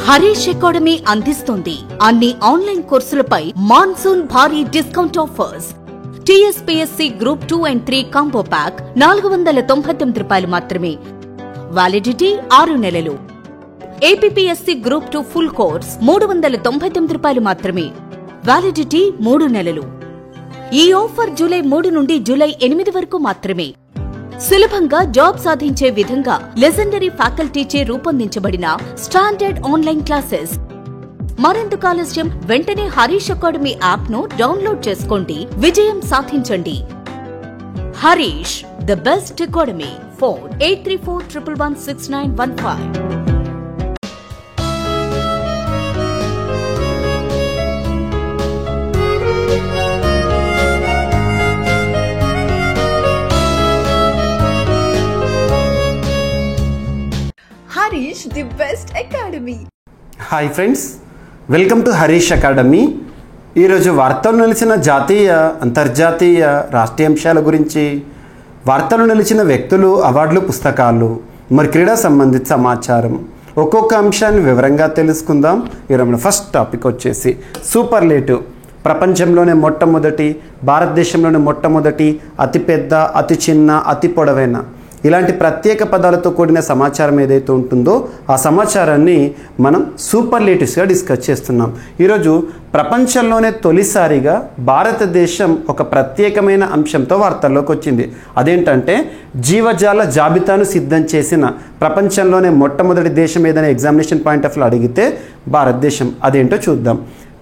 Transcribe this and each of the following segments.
Harish academy అందిస్తుంది అన్ని online కోర్సులపై monsoon భారీ discount offers. TSPSC group 2 and 3 combo pack 499 రూపాయలు మాత్రమే. వ్యాలిడిటీ 6 నెలలు. ఏపీపీఎస్సీ గ్రూప్ 2 ఫుల్ కోర్స్ 399 రూపాయలు మాత్రమే. వ్యాలిడిటీ 3 నెలలు. ఈ ఆఫర్ జూలై 3 నుండి జూలై 8 వరకు మాత్రమే. సులభంగా జాబ్ సాధించే విధంగా లెజెండరీ ఫ్యాకల్టీచే రూపొందించబడిన స్టాండర్డ్ ఆన్లైన్ క్లాసెస్. మరెందుకు ఆలస్యం? వెంటనే హరీష్ అకాడమీ యాప్ ను డౌన్లోడ్ చేసుకోండి, విజయం సాధించండి. Harish, the best academy. Phone 8341116915. Harish, the best academy. Hi friends, welcome to Harish academy. ఈరోజు వార్తలు నిలిచిన జాతీయ, అంతర్జాతీయ, రాష్ట్రీయ అంశాల గురించి, వార్తలు నిలిచిన వ్యక్తులు, అవార్డులు, పుస్తకాలు, మరి క్రీడా సంబంధిత సమాచారం, ఒక్కొక్క అంశాన్ని వివరంగా తెలుసుకుందాం. ఈరోజు ఫస్ట్ టాపిక్ వచ్చేసి సూపర్లేటివ్. ప్రపంచంలోనే మొట్టమొదటి, భారతదేశంలోనే మొట్టమొదటి, అతిపెద్ద, అతి చిన్న, అతి పొడవైన ఇలాంటి ప్రత్యేక పదాలతో కూడిన సమాచారం ఏదైతే ఉంటుందో ఆ సమాచారాన్ని మనం సూపర్లేటివ్స్గా డిస్కస్ చేస్తున్నాం. ఈరోజు ప్రపంచంలోనే తొలిసారిగా భారతదేశం ఒక ప్రత్యేకమైన అంశంతో వార్తల్లోకి వచ్చింది. అదేంటంటే జీవజాల జాబితాను సిద్ధం చేసిన ప్రపంచంలోనే మొట్టమొదటి దేశం ఏదైనా ఎగ్జామినేషన్ పాయింట్ ఆఫ్ వ్యూ అడిగితే భారతదేశం. అదేంటో చూద్దాం.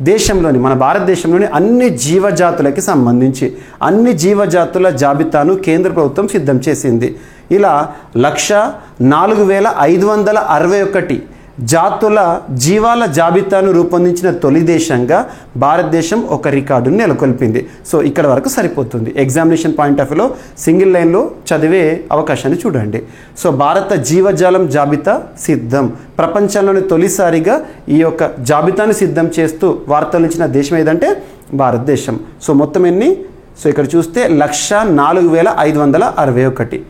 దేశంలోని, మన భారతదేశంలోని అన్ని జీవజాతులకి సంబంధించి అన్ని జీవజాతుల జాబితాను కేంద్ర ప్రభుత్వం సిద్ధం చేసింది. ఇలా 1,04,561 జాతుల జీవాల జాబితాను రూపొందించిన తొలి దేశంగా భారతదేశం ఒక రికార్డును నెలకొల్పింది. సో ఇక్కడ వరకు సరిపోతుంది. ఎగ్జామినేషన్ పాయింట్ ఆఫ్ వ్యూలో సింగిల్ లైన్లో చదివే అవకాశాన్ని చూడండి. సో భారత జీవజాలం జాబితా సిద్ధం. ప్రపంచంలోని తొలిసారిగా ఈ యొక్క జాబితాను సిద్ధం చేస్తూ వార్తలు ఇచ్చిన దేశం ఏదంటే భారతదేశం. సో మొత్తం ఎన్ని? సో ఇక్కడ చూస్తే 1,04,561.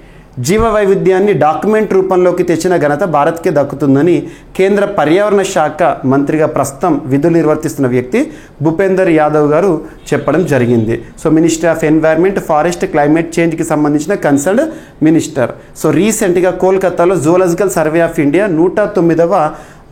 జీవ వైవిధ్యాన్ని డాక్యుమెంట్ రూపంలోకి తెచ్చిన ఘనత భారత్కే దక్కుతుందని కేంద్ర పర్యావరణ శాఖ మంత్రిగా ప్రస్తుతం విధులు నిర్వర్తిస్తున్న వ్యక్తి భూపేందర్ యాదవ్ గారు చెప్పడం జరిగింది. So minister of environment, forest, climate చేంజ్కి సంబంధించిన కన్సర్న్డ్ మినిస్టర్. సో రీసెంట్గా కోల్కతాలో జూలాజికల్ సర్వే ఆఫ్ ఇండియా 109వ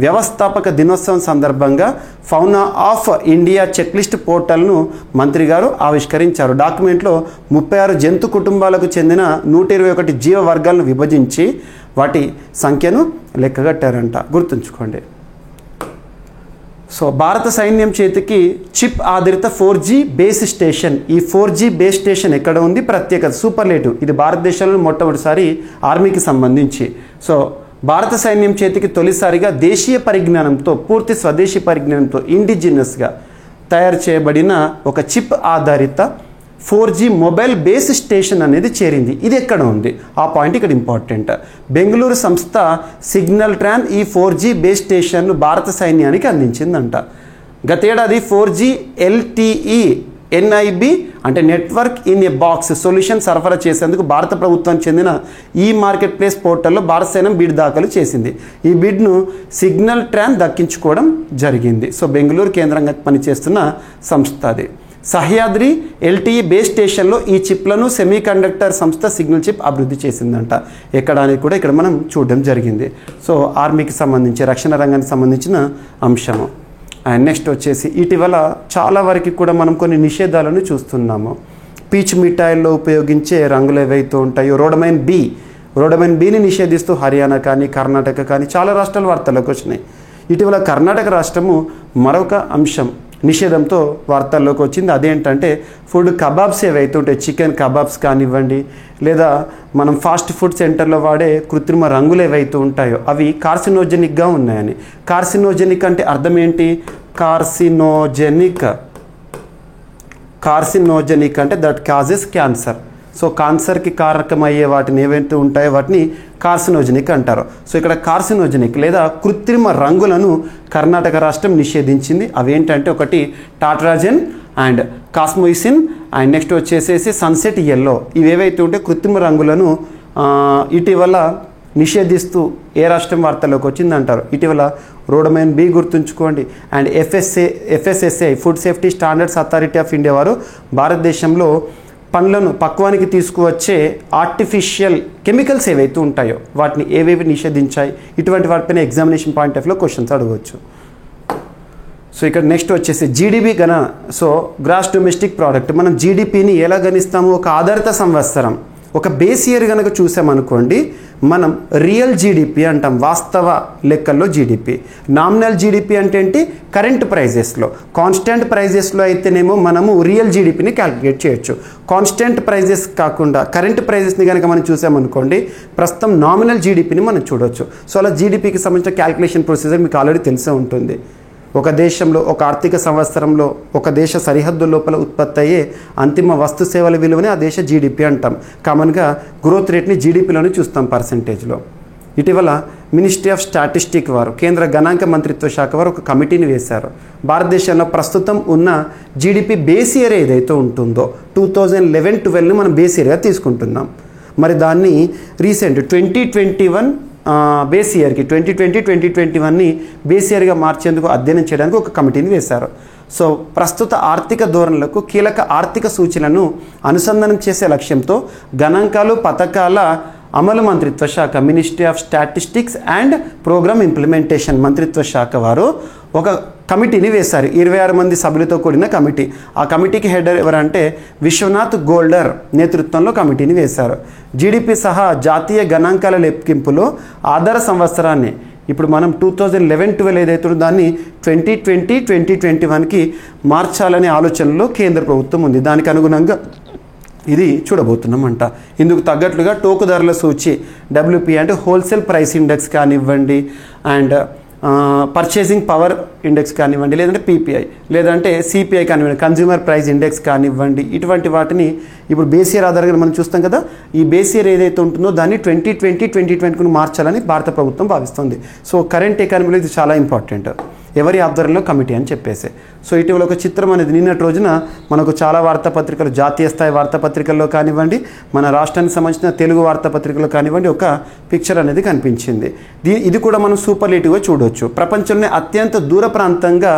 వ్యవస్థాపక దినోత్సవం సందర్భంగా ఫౌనా ఆఫ్ ఇండియా చెక్లిస్ట్ పోర్టల్ను మంత్రి గారు ఆవిష్కరించారు. డాక్యుమెంట్లో 36 జంతు కుటుంబాలకు చెందిన 121 జీవ వర్గాలను విభజించి వాటి సంఖ్యను లెక్కగట్టారంట. గుర్తుంచుకోండి. సో భారత సైన్యం చేతికి చిప్ ఆధారిత 4G బేస్ స్టేషన్. ఈ 4G బేస్ స్టేషన్ ఎక్కడ ఉంది? ప్రత్యేకత, సూపర్లేటివ్. ఇది భారతదేశంలో మొట్టమొదటిసారి ఆర్మీకి సంబంధించి. సో భారత సైన్యం చేతికి తొలిసారిగా దేశీయ పరిజ్ఞానంతో, పూర్తి స్వదేశీ పరిజ్ఞానంతో, ఇండిజినస్గా తయారు చేయబడిన ఒక చిప్ ఆధారిత 4G మొబైల్ బేస్ స్టేషన్ అనేది చేరింది. ఇది ఎక్కడ ఉంది? ఆ పాయింట్ ఇక్కడ ఇంపార్టెంట్. బెంగళూరు సంస్థ సిగ్నల్ ట్రాన్ ఈ 4G బేస్ స్టేషన్ను భారత సైన్యానికి అందించిందంట. గతేడాది 4G LTE NIB అంటే network in a box solution సరఫరా చేసేందుకు భారత ప్రభుత్వానికి చెందిన ఈ మార్కెట్ ప్లేస్ పోర్టల్లో భారత సైన్యం బిడ్ దాఖలు చేసింది. ఈ బిడ్ను సిగ్నల్ ట్రాన్ దక్కించుకోవడం జరిగింది. సో బెంగళూరు కేంద్రంగా పనిచేస్తున్న సంస్థ అది. సహ్యాద్రి LTE బేస్ స్టేషన్లో ఈ చిప్లను సెమీ కండక్టర్ సంస్థ సిగ్నల్ చిప్ అభివృద్ధి చేసిందంట. ఎక్కడ అనేది కూడా ఇక్కడ మనం చూడడం జరిగింది. సో ఆర్మీకి సంబంధించి, రక్షణ రంగానికి సంబంధించిన అంశము. అండ్ నెక్స్ట్ వచ్చేసి ఇటీవల చాలా వరకు కూడా మనం కొన్ని నిషేధాలను చూస్తున్నాము. పీచ్ మిఠాయిల్లో ఉపయోగించే రంగులు ఏవైతే ఉంటాయో రోడమైన్ బిని నిషేధిస్తూ హర్యానా కానీ, కర్ణాటక కానీ చాలా రాష్ట్రాలు వార్తల్లోకి వచ్చినాయి. ఇటీవల కర్ణాటక రాష్ట్రము మరొక అంశం నిషేధంతో వార్తల్లోకి వచ్చింది. అదేంటంటే ఫుడ్ కబాబ్స్ ఏవైతే ఉంటాయి, చికెన్ కబాబ్స్ కానివ్వండి, లేదా మనం ఫాస్ట్ ఫుడ్ సెంటర్లో వాడే కృత్రిమ రంగులు ఏవైతే ఉంటాయో అవి కార్సినోజెనిక్గా ఉన్నాయని. కార్సినోజెనిక్ అంటే అర్థం ఏంటి? కార్సినోజెనిక్ అంటే దట్ కాజెస్ క్యాన్సర్. సో క్యాన్సర్కి కారకమయ్యే వాటిని ఏవైతే ఉంటాయో వాటిని కార్సినోజెనిక్ అంటారు. సో ఇక్కడ కార్సినోజెనిక్ లేదా కృత్రిమ రంగులను కర్ణాటక రాష్ట్రం నిషేధించింది. అవేంటంటే ఒకటి టాట్రాజెన్ అండ్ కాస్మోయిసిన్ అండ్ నెక్స్ట్ వచ్చేసేసి సన్సెట్ ఎల్లో. ఇవేవైతే ఉంటే కృత్రిమ రంగులను ఇటీవల నిషేధిస్తూ ఏ రాష్ట్రం వార్తల్లోకి వచ్చింది అంటారు. ఇటీవల రోడమైన్ బి గుర్తుంచుకోండి. And FSSI food safety standards authority of India వారు భారతదేశంలో పండ్లను పక్వానికి తీసుకువచ్చే ఆర్టిఫిషియల్ కెమికల్స్ ఏవైతే ఉంటాయో వాటిని ఏవేవి నిషేధించాయి, ఇటువంటి వాటిపైన ఎగ్జామినేషన్ పాయింట్ ఆఫ్ వ్యూలో క్వశ్చన్స్ అడగవచ్చు. సో ఇక్కడ నెక్స్ట్ వచ్చేసి GDP so gross domestic product, మనం జీడిపిని ఎలా గణిస్తాము? ఒక ఆధారిత సంవత్సరం, ఒక బేస్ ఇయర్ కనుక చూసామనుకోండి, మనం రియల్ జీడిపి అంటాం, వాస్తవ లెక్కల్లో జీడిపి. నామినల్ జీడిపి అంటే ఏంటి? కరెంట్ ప్రైజెస్లో. కాన్స్టెంట్ ప్రైజెస్లో అయితేనేమో మనము రియల్ జీడిపిని క్యాలిక్యులేట్ చేయొచ్చు. కాన్స్టెంట్ ప్రైజెస్ కాకుండా కరెంట్ ప్రైజెస్ని కనుక మనం చూసామనుకోండి, ప్రస్తుతం నామినల్ జీడిపిని మనం చూడవచ్చు. సో అలా జీడిపికి సంబంధించిన క్యాలిక్యులేషన్ ప్రొసీజర్ మీకు ఆల్రెడీ తెలిసే ఉంటుంది. ఒక దేశంలో ఒక ఆర్థిక సంవత్సరంలో ఒక దేశ సరిహద్దు లోపల ఉత్పత్తి అయ్యే అంతిమ వస్తు సేవల విలువని ఆ దేశ జీడిపి అంటాం. కామన్గా గ్రోత్ రేట్ని జీడిపిలోనే చూస్తాం పర్సెంటేజ్లో. ఇటీవల మినిస్ట్రీ ఆఫ్ స్టాటిస్టిక్ వారు, కేంద్ర గణాంక మంత్రిత్వ శాఖ వారు ఒక కమిటీని వేశారు. భారతదేశంలో ప్రస్తుతం ఉన్న జీడిపి బేస్ ఇయర్ ఏదైతే ఉంటుందో 2011-12ని మనం బేస్ ఇయర్గా తీసుకుంటున్నాం. మరి దాన్ని రీసెంట్ 2021 బేస్ ఇయర్కి 2020-2021ని బేస్ ఇయర్గా మార్చేందుకు అధ్యయనం చేయడానికి ఒక కమిటీని వేశారు. సో ప్రస్తుత ఆర్థిక ధోరణులకు కీలక ఆర్థిక సూచనలను అనుసంధానం చేసే లక్ష్యంతో గణాంకాలు పథకాల అమలు మంత్రిత్వ శాఖ, ministry of statistics and programme implementation మంత్రిత్వ శాఖ వారు ఒక కమిటీని వేశారు. 26 మంది సభ్యులతో కూడిన కమిటీ. ఆ కమిటీకి హెడ్ ఎవరంటే విశ్వనాథ్ గోల్డర్ నేతృత్వంలో కమిటీని వేశారు. జీడిపి సహా జాతీయ గణాంకాల లెక్కింపులో ఆధార సంవత్సరాన్ని ఇప్పుడు మనం 2011-12 ఏదైతే దాన్ని 2020-2021కి మార్చాలనే ఆలోచనలో కేంద్ర ప్రభుత్వం ఉంది. దానికి అనుగుణంగా ఇది చూడబోతున్నామంట. ఇందుకు తగ్గట్లుగా టోకు ధరల సూచి WPI అంటే హోల్సేల్ ప్రైస్ ఇండెక్స్ కానివ్వండి, అండ్ పర్చేసింగ్ పవర్ ఇండెక్స్ కానివ్వండి, లేదంటే PPI, లేదంటే CPI కానివ్వండి, కన్జ్యూమర్ ప్రైస్ ఇండెక్స్ కానివ్వండి, ఇటువంటి వాటిని ఇప్పుడు బేస్ ఇయర్ ఆధారంగా మనం చూస్తాం కదా. ఈ బేస్ ఇయర్ ఏదైతే ఉంటుందో దాన్ని 2020-2021 మార్చాలని భారత ప్రభుత్వం భావిస్తుంది. సో కరెంట్ ఎకానమీలో ఇది చాలా ఇంపార్టెంట్. ఎవరి ఆధ్వర్యంలో కమిటీ అని చెప్పేసి. సో ఇటీవల ఒక చిత్రం అనేది నిన్నటి రోజున మనకు చాలా వార్తాపత్రికలు, జాతీయ స్థాయి వార్తాపత్రికల్లో కానివ్వండి, మన రాష్ట్రానికి సంబంధించిన తెలుగు వార్తాపత్రికల్లో కానివ్వండి, ఒక పిక్చర్ అనేది కనిపించింది. ఇది కూడా మనం సూపర్లేటివ్గా చూడవచ్చు. ప్రపంచంలోనే అత్యంత దూర ప్రాంతంగా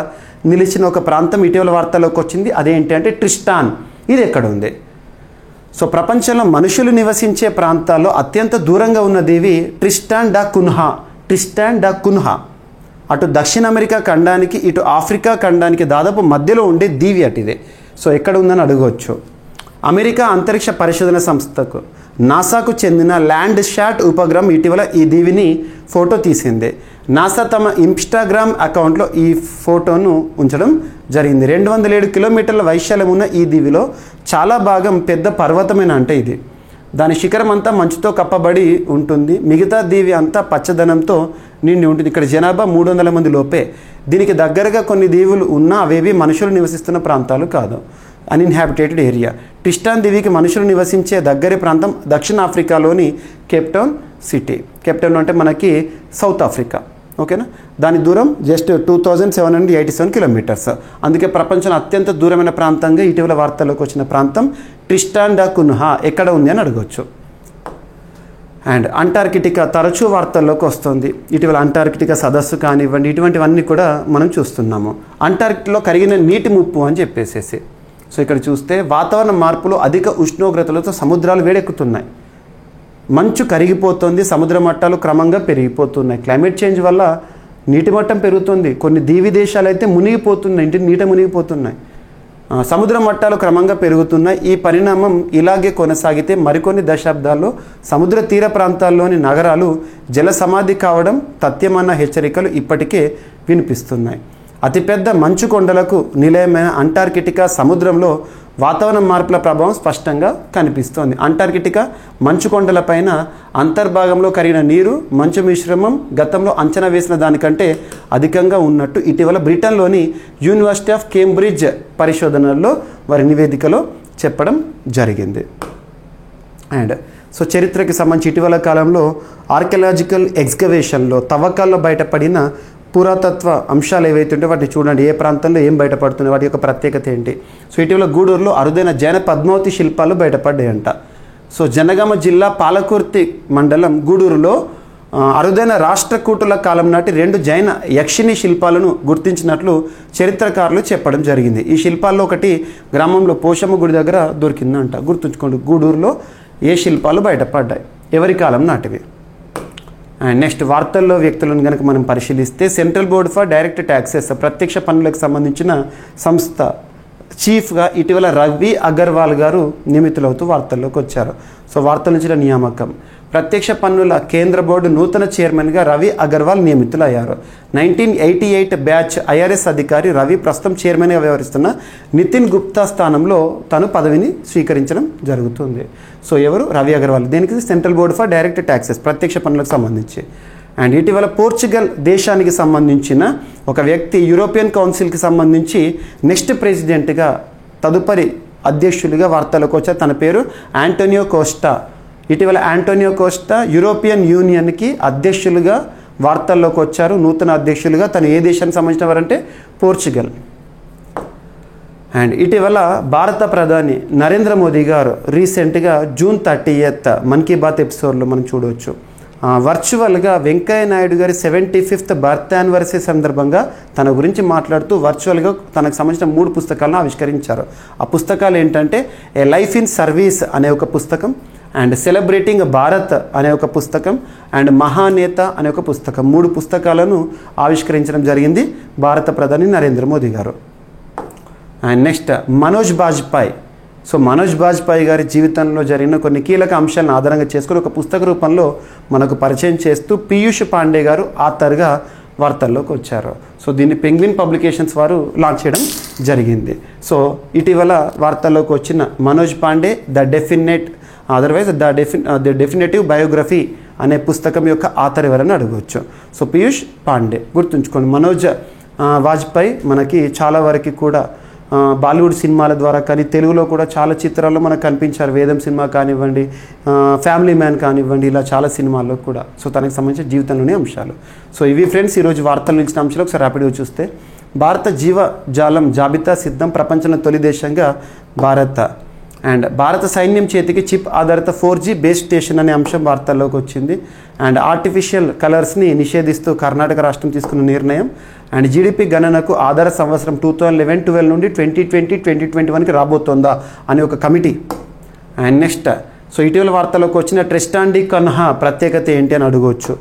నిలిచిన ఒక ప్రాంతం ఇటీవల వార్తల్లోకి వచ్చింది. అదేంటి అంటే ట్రిస్టాన్. ఇది ఎక్కడ ఉంది? సో ప్రపంచంలో మనుషులు నివసించే ప్రాంతాల్లో అత్యంత దూరంగా ఉన్న దీవి ట్రిస్టాన్ డా కున్హా. ట్రిస్టాన్ డా కున్హా అటు దక్షిణ అమెరికా ఖండానికి, ఇటు ఆఫ్రికా ఖండానికి దాదాపు మధ్యలో ఉండే దీవి అటుదే. సో ఎక్కడ ఉందని అడగవచ్చు. అమెరికా అంతరిక్ష పరిశోధన సంస్థకు నాసాకు చెందిన ల్యాండ్ షాట్ ఉపగ్రహం ఇటీవల ఈ దీవిని ఫోటో తీసింది. నాసా తమ ఇన్స్టాగ్రామ్ అకౌంట్లో ఈ ఫోటోను ఉంచడం జరిగింది. 207 కిలోమీటర్ల వైశాల్యం ఉన్న ఈ దీవిలో చాలా భాగం పెద్ద పర్వతమైన అంటే ఇది. దాని శిఖరం అంతా మంచుతో కప్పబడి ఉంటుంది. మిగతా దీవి అంతా పచ్చదనంతో నిండి ఉంటుంది. ఇక్కడ జనాభా 300 మంది లోపే. దీనికి దగ్గరగా కొన్ని దీవులు ఉన్నా అవేవి మనుషులు నివసిస్తున్న ప్రాంతాలు కాదు, అన్ఇన్హాబిటెడ్ ఏరియా. ట్రిస్టాన్ దీవికి మనుషులు నివసించే దగ్గరి ప్రాంతం దక్షిణ ఆఫ్రికాలోని కేప్టౌన్ సిటీ. కేప్టౌన్ అంటే మనకి సౌత్ ఆఫ్రికా, ఓకేనా. దాని దూరం జస్ట్ 2787 కిలోమీటర్స్. అందుకే ప్రపంచంలో అత్యంత దూరమైన ప్రాంతంగా ఇటీవల వార్తల్లోకి వచ్చిన ప్రాంతం ట్రిస్టాన్ డా కున్హా ఎక్కడ ఉంది అని అడగవచ్చు. అండ్ అంటార్కిటికా తరచూ వార్తల్లోకి వస్తుంది. ఇటీవల అంటార్కిటికా సదస్సు కానివ్వండి, ఇటువంటివన్నీ కూడా మనం చూస్తున్నాము. అంటార్కిటికాలో కరిగిన నీటి ముప్పు అని చెప్పేసేసి. సో ఇక్కడ చూస్తే వాతావరణ మార్పులు, అధిక ఉష్ణోగ్రతలతో సముద్రాలు వేడెక్కుతున్నాయి. మంచు కరిగిపోతుంది, సముద్ర మట్టాలు క్రమంగా పెరిగిపోతున్నాయి. క్లైమేట్ చేంజ్ వల్ల నీటి మట్టం పెరుగుతుంది. కొన్ని దీవి దేశాలు అయితే మునిగిపోతున్నాయి, నీట మునిగిపోతున్నాయి. సముద్ర మట్టాలు క్రమంగా పెరుగుతున్నాయి. ఈ పరిణామం ఇలాగే కొనసాగితే మరికొన్ని దశాబ్దాల్లో సముద్ర తీర ప్రాంతాల్లోని నగరాలు జల సమాధి కావడం తథ్యమన్న హెచ్చరికలు ఇప్పటికే వినిపిస్తున్నాయి. అతిపెద్ద మంచు కొండలకు నిలయమైన అంటార్కిటికా సముద్రంలో వాతావరణ మార్పుల ప్రభావం స్పష్టంగా కనిపిస్తోంది. అంటార్కిటికా మంచు కొండలపైన అంతర్భాగంలో కరిగిన నీరు మంచు మిశ్రమం గతంలో అంచనా వేసిన దానికంటే అధికంగా ఉన్నట్టు ఇటీవల బ్రిటన్లోని యూనివర్సిటీ ఆఫ్ కేంబ్రిడ్జ్ పరిశోధనల్లో వారి నివేదికలో చెప్పడం జరిగింది. అండ్ సో చరిత్రకి సంబంధించి ఇటీవల కాలంలో ఆర్కియలాజికల్ ఎక్స్కవేషన్లో తవ్వకాల్లో బయటపడిన పురాతత్వ అంశాలు ఏవైతే ఉంటే వాటిని చూడండి. ఏ ప్రాంతంలో ఏం బయటపడుతుంది, వాటి యొక్క ప్రత్యేకత ఏంటి. సో ఇటీవల గూడూరులో అరుదైన జైన పద్మావతి శిల్పాలు బయటపడ్డాయంట. సో జనగామ జిల్లా పాలకుర్తి మండలం గూడూరులో అరుదైన రాష్ట్రకూటుల కాలం నాటి 2 జైన యక్షిణి శిల్పాలను గుర్తించినట్లు చరిత్రకారులు చెప్పడం జరిగింది. ఈ శిల్పాల్లో ఒకటి గ్రామంలో పోషమ్మ గుడి దగ్గర దొరికిందంట. గుర్తుంచుకోండి, గూడూరులో ఏ శిల్పాలు బయటపడ్డాయి, ఎవరి కాలం నాటివి. అండ్ నెక్స్ట్ వార్తల్లో వ్యక్తులను కనుక మనం పరిశీలిస్తే central board for direct taxes ప్రత్యక్ష పన్నులకు సంబంధించిన సంస్థ చీఫ్గా ఇటీవల రవి అగర్వాల్ గారు నియమితులవుతూ వార్తల్లోకి వచ్చారు. సో వార్తల నుంచి నియామకం. ప్రత్యక్ష పన్నుల కేంద్ర బోర్డు నూతన చైర్మన్గా రవి అగర్వాల్ నియమితులయ్యారు. 1988 బ్యాచ్ ఐఆర్ఎస్ అధికారి రవి ప్రస్తుతం చైర్మన్గా వ్యవహరిస్తున్న నితిన్ గుప్తా స్థానంలో తను పదవిని స్వీకరించడం జరుగుతుంది. సో ఎవరు? రవి అగర్వాల్. దేనికి? Central board for direct taxes ప్రత్యక్ష పన్నులకు సంబంధించి. అండ్ ఇటీవల పోర్చుగల్ దేశానికి సంబంధించిన ఒక వ్యక్తి యూరోపియన్ కౌన్సిల్కి సంబంధించి నెక్స్ట్ ప్రెసిడెంట్గా తదుపరి అధ్యక్షులుగా వార్తలకు వచ్చారు. తన పేరు ఆంటోనియో కోస్టా. ఇటీవల ఆంటోనియో కోస్టా యూరోపియన్ యూనియన్కి అధ్యక్షులుగా వార్తల్లోకి వచ్చారు, నూతన అధ్యక్షులుగా. తను ఏ దేశానికి సంబంధించిన వారంటే పోర్చుగల్. అండ్ ఇటీవల భారత ప్రధాని నరేంద్ర మోదీ గారు రీసెంట్గా జూన్ 30th మన్ కీ బాత్ ఎపిసోడ్లో మనం చూడవచ్చు, వర్చువల్గా వెంకయ్య నాయుడు గారి 75th బర్త్ యానివర్సరీ సందర్భంగా తన గురించి మాట్లాడుతూ వర్చువల్గా తనకు సంబంధించిన 3 పుస్తకాలను ఆవిష్కరించారు. ఆ పుస్తకాలు ఏంటంటే ఏ లైఫ్ ఇన్ సర్వీస్ అనే ఒక పుస్తకం, అండ్ సెలబ్రేటింగ్ భారత్ అనే ఒక పుస్తకం, అండ్ మహానేత అనే ఒక పుస్తకం. 3 పుస్తకాలను ఆవిష్కరించడం జరిగింది భారత ప్రధాని నరేంద్ర మోదీ గారు. And next Manoj Bajpayee. So Manoj Bajpayee గారి జీవితంలో జరిగిన కొన్ని కీలక అంశాలను ఆధారంగా చేసుకుని ఒక పుస్తక రూపంలో మనకు పరిచయం చేస్తూ పీయూష్ పాండే గారు ఆథర్గా వార్తల్లోకి వచ్చారు. సో దీన్ని పెంగ్విన్ పబ్లికేషన్స్ వారు లాంచ్ చేయడం జరిగింది. సో ఇటీవల వార్తల్లోకి వచ్చిన Manoj Pandey the definitive biography అనే పుస్తకం యొక్క ఆథర్ ఎవరని అడగవచ్చు. సో పీయూష్ పాండే గుర్తుంచుకోండి. మనోజ్ వాజ్పాయ్ మనకి చాలా వరకు కూడా బాలీవుడ్ సినిమాల ద్వారా కానీ తెలుగులో కూడా చాలా చిత్రాల్లో మనకు కనిపించారు. వేదం సినిమా కానివ్వండి, ఫ్యామిలీ మ్యాన్ కానివ్వండి, ఇలా చాలా సినిమాల్లో కూడా. సో తనకు సంబంధించిన జీవితంలోని అంశాలు. సో ఇవి ఫ్రెండ్స్ ఈరోజు వార్తలు ఇచ్చిన అంశాలు. ఒకసారి ర్యాపిడ్గా చూస్తే భారత జీవజాలం జాబితా సిద్ధం, ప్రపంచంలో తొలి దేశంగా భారత. అండ్ భారత సైన్యం చేతికి చిప్ ఆధారిత 4G బేస్ స్టేషన్ అనే అంశం వార్తల్లోకి వచ్చింది. అండ్ ఆర్టిఫిషియల్ కలర్స్ని నిషేధిస్తూ కర్ణాటక రాష్ట్రం తీసుకున్న నిర్ణయం. అండ్ జీడిపి గణనకు ఆధార సంవత్సరం 2011-12 నుండి 2020-2021కి రాబోతోందా అని ఒక కమిటీ. అండ్ నెక్స్ట్ సో ఇటీవల వార్తల్లోకి వచ్చిన ట్రిస్టాన్ డి కన్హా ప్రత్యేకత ఏంటి అని అడగవచ్చు.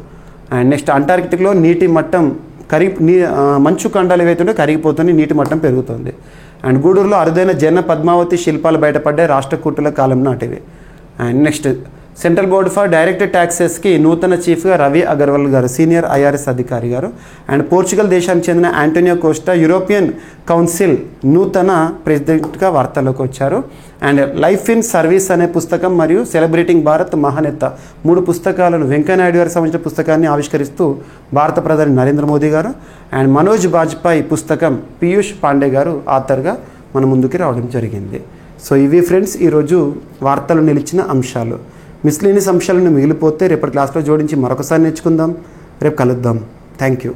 అండ్ నెక్స్ట్ అంటార్కిటిక్లో నీటి మట్టం మంచు ఖండాలు ఏవైతుంటే కరిగిపోతుంది, నీటి మట్టం పెరుగుతుంది. అండ్ గూడూరులో అరుదైన జన పద్మావతి శిల్పాలు బయటపడ్డాయి, రాష్ట్రకూటుల కాలం నాటివి. And next central board for direct ట్యాక్సెస్కి నూతన చీఫ్గా రవి అగర్వాల్ గారు, సీనియర్ ఐఆర్ఎస్ అధికారి గారు. అండ్ పోర్చుగల్ దేశానికి చెందిన ఆంటోనియో కోస్టా యూరోపియన్ కౌన్సిల్ నూతన ప్రెసిడెంట్గా వార్తల్లోకి వచ్చారు. అండ్ లైఫ్ ఇన్ సర్వీస్ అనే పుస్తకం మరియు సెలబ్రేటింగ్ భారత్ మహానేత 3 పుస్తకాలను వెంకయ్యనాయుడు గారికి సంబంధించిన పుస్తకాన్ని ఆవిష్కరిస్తూ భారత ప్రధాని నరేంద్ర మోదీ గారు. అండ్ మనోజ్ బాజ్పాయ్ పుస్తకం పీయూష్ పాండే గారు ఆథర్గా మన ముందుకి రావడం జరిగింది. సో ఇవి ఫ్రెండ్స్ ఈరోజు వార్తలు నిలిచిన అంశాలు. మిస్లీనియస్ అంశాలను మిగిలిపోతే రేపటి క్లాస్లో జోడించి మరొకసారి నేర్చుకుందాం. రేపు కలుద్దాం. Thank you.